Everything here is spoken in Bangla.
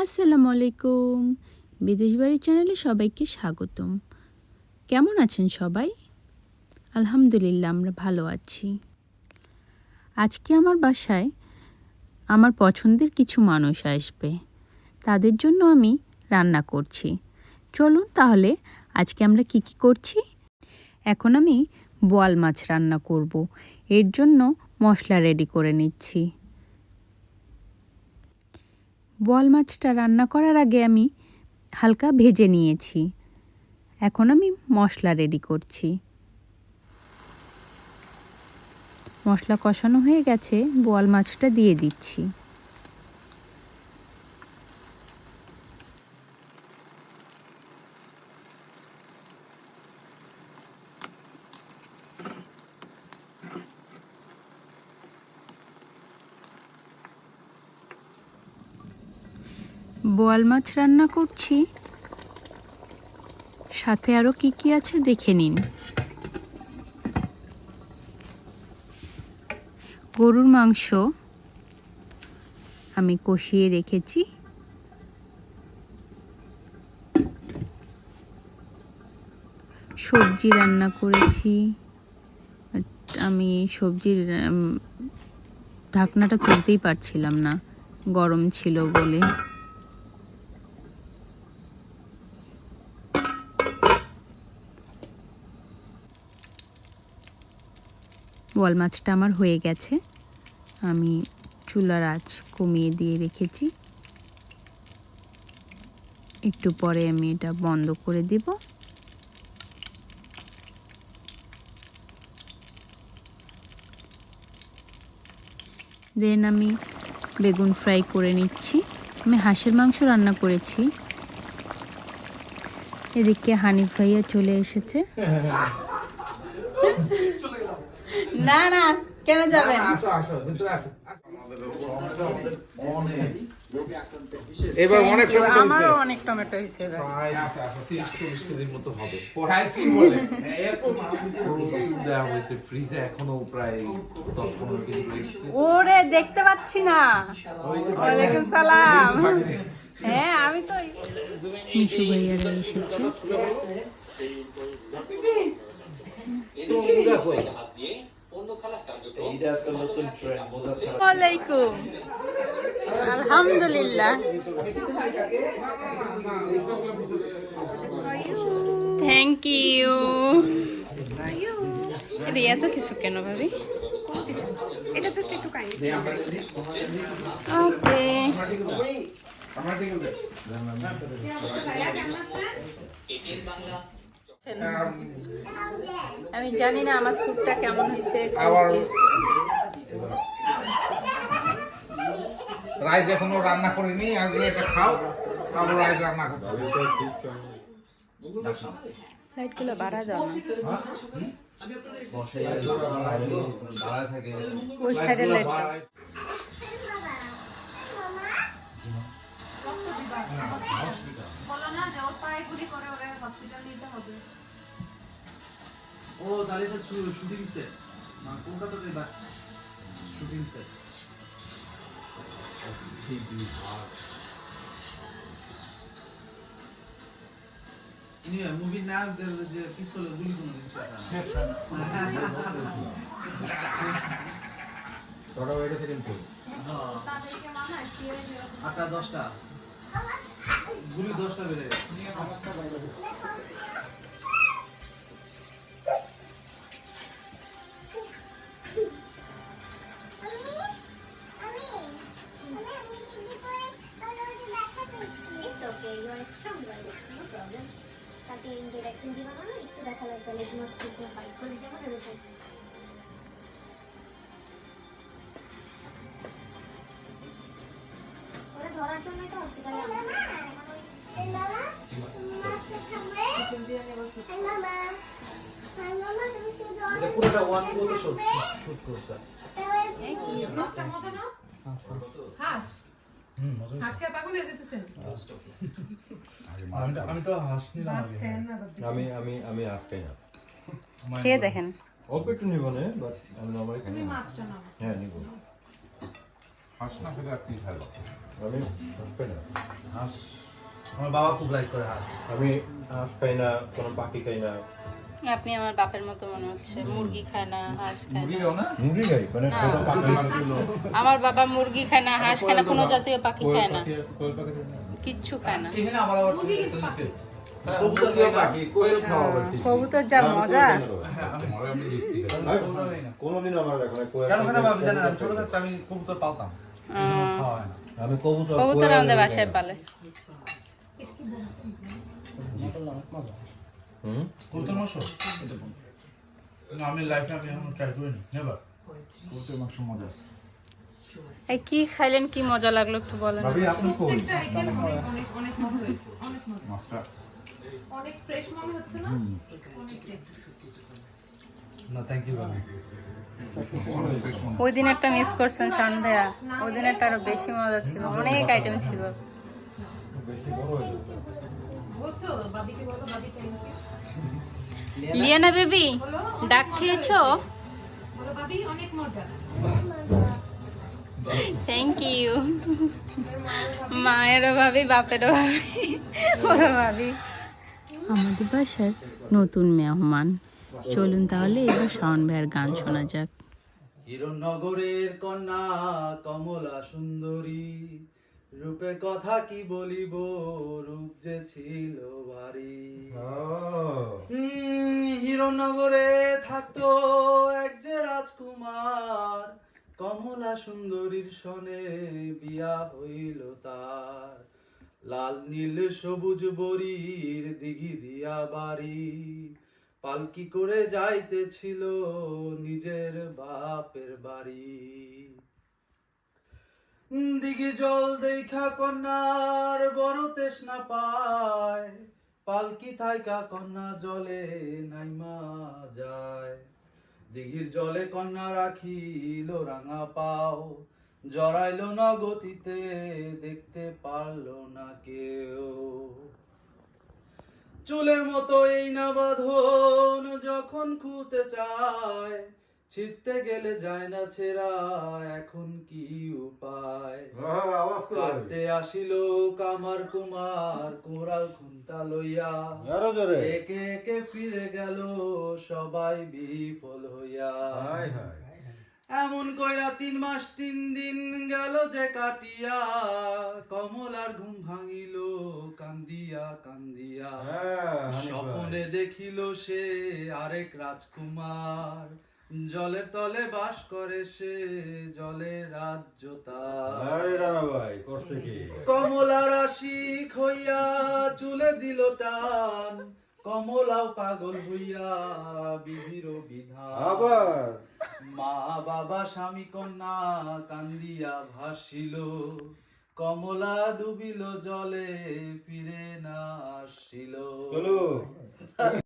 আসসালামু আলাইকুম। বিদেশ বাড়ি চ্যানেলে সবাইকে স্বাগতম। কেমন আছেন সবাই? আলহামদুলিল্লাহ আমরা ভালো আছি। আজকে আমার বাসায় আমার পছন্দের কিছু মানুষ আসবে। তাদের জন্য আমি রান্না করছি। চলুন তাহলে আজকে আমরা কি করছি। এখন আমি বোয়াল মাছ রান্না করব। এর জন্য মশলা রেডি করে নিচ্ছি। বোয়াল মাছটা রান্না করার আগে আমি হালকা ভেজে নিয়েছি। এখন আমি মশলা রেডি করছি। মশলা কষানো হয়ে গেছে, বোয়াল মাছটা দিয়ে দিচ্ছি। বোয়াল মাছ রান্না করছি, সাথে আরও কি আছে দেখে নিন। গরুর মাংস আমি কষিয়ে রেখেছি। সবজি রান্না করেছি। আমি সবজির ঢাকনাটা তুলতেই পারছিলাম না, গরম ছিল বলে। বোয়াল মাছটা আমার হয়ে গেছে। আমি চুলার আঁচ কমিয়ে দিয়ে রেখেছি। একটু পরে আমি এটা বন্ধ করে দেব। দেন আমি বেগুন ফ্রাই করে নিচ্ছি। আমি হাঁসের মাংস রান্না করেছি। এদিকে হানিফ ভাইয়া চলে এসেছে। না না, কেন যাবেন? এবার অনেক টমেটো আমারও অনেক টমেটো হয়েছে। প্রায় 30-40 কেজির মতো হবে। প্রায় কি বলে দেওয়া হয়েছে ফ্রিজে, এখনো প্রায় 10-15 কেজি রয়েছে। ওরে দেখতে পাচ্ছি না। ওয়ালাইকুম সালাম। হ্যাঁ আমি তো মিশু ভাইয়ারা এসেছে। ওয়ালাইকুম আলহামদুলিল্লাহ। Thank you. এত কিছু কেন ভাবি? এটা জাস্ট একটু কাইন্ড। ওকে। আমি জানি না আমার স্যুপটা কেমন হয়েছে। রাইস এখনো রান্না করিনি, আগে এটা খাও, আবার রাইস রান্না করতে হবে। লাইটগুলো বাড়া যাও না। ওই সাইডের লাইটটা। ও তাহলে এটা শুটিং সেট, মানে কলকাতাতে শুটিং সেট। মুভির নায়কদের যে পিস্তলে গুলি কোনো জিনিস ছটা হয়ে গেছে কিন্তু 8টা 10টা গুলি 10টা বেড়ে গেছে। ধরার জন্যই তো হসপিটালে পুরোটা ওয়ান থ্রোতে শুট করছে। আমি তো হাঁস নিলাম আগে। আমি আজকে না খেয়ে দেখেন। অল্প একটু নিব না, বাট আমি আমার হ্যাঁ নিব। হাঁস না খেলে আর কি খাবো? আমি হাঁস খাই না। হাঁস আমার বাবা খুব লাইক করে হাঁস। আমি হাঁস খাই না, কোনো পাখি খাই না। আপনি আমার বাপের মতো মনে হচ্ছে, মুরগি খায় না, হাঁস খায় না। মুরগিও না মুরগি খাই, মানে না। কোনো পাখি আমার বাবা মুরগি খায় না, হাঁস খায় না, কোনো জাতীয় পাখি খায় না, কোয়েল পাখি কিচ্ছু খায় না। এখানে আমার আবার কবুতর পাখি কোয়েল খাওয়া বলতে কবুতর যা মজা। তোমার আমি দিচ্ছি কোনোদিন আমার দেখো না কোয়েল কেন কেন পাখি। ভাবি জানেন, আমি ছোট থাকতে আমি কবুতর পালতাম, খাওয়া হয় না। আমি কবুতর কবুতর কোয়েল আমাদের এগুলো বাসায় খাই। পালে। হুম? কবুতর মাংস আমি লাইফে আমি এখন ট্রাই করিনি, নেভার। কবুতর মাংস মজা আছে এই কি খাইলেন, কি মজা লাগলো একটু বলেন। ভাবি আপনি কোন? মাছটা অনেক ফ্রেশ মনে হচ্ছে না? অনেক টেস্টি। না থ্যাংক ইউ ভাবি। ফ্রেশ মনে ওই দিন একটা মিস করছেন শান ভাইয়া, ওই দিন একটা আরো বেশি মজা ছিল, অনেক আইটেম ছিল। বেশি বড় হয়ে যাবে। বলছো বাবিকে বলো, বাবি থ্যাংক ইউ লিয়ানা বেবি ডাক খেয়েছো? বলো বাবি অনেক মজা। Thank you. মায়েরও ভাবি, বাপেরও ভাবি, ওরও ভাবি। আমাদের বাসার নতুন মেহমান। চলুন তাহলে এবার শাওন ভাইয়ের গান শোনা যাক। হিরণনগরের কন্যা কমলা সুন্দরী, রূপের কথা কি বলিব, রূপ যে ছিল ভারী। হিরণনগরে থাকতো এক যে রাজকুমার, কমলা সুন্দরীর সনে বিয়া হইল তার। লাল নীল সবুজ বরীর দিঘি দিয়া বাড়ি, পালকি করে যাইতেছিল নিজের বাপের বাড়ি। দিঘি জল দেখা কন্যার বড় তৃষ্ণা পায়, পালকি থাইকা কন্যা জলে নাইমা যায়। দিঘির জলে কন্যা রাখিল রাঙা পাও, জড়াইল না গতিতে দেখতে পারলো না কেউ। চুলের মতো এই না বাঁধন যখন খুলতে চায়, ছিঁড়তে গেলে যায় না ছেঁড়া, এখন কি উপায়। আওয়াজ করে কাটতে আসিল কামার কুমার কোরাল খুন্তা লইয়া, আরো জোরে। একে একে ফিরে গেল সবাই বিফল হইয়া। হায় হায়। এমন কইরা 3 মাস 3 দিন গেল যে কাটিয়া, কমলার ঘুম ভাঙিল কান্দিয়া কান্দিয়া। হ্যাঁ, হানিফ ভাই। স্বপ্নে দেখিল সে আরেক রাজকুমার, জলের তলে বাস করে সে, জলে রাজ্য তার। আরে রানা ভাই করছে কি? কমলার আশিক হইয়া চুলে দিল টান, কমলাও পাগল হইয়া বিধির বিধান। আবার মা বাবা স্বামী কন্যা কান্দিয়া ভাসিল, কমলা ডুবিল জলে ফিরে না আসিল। চলো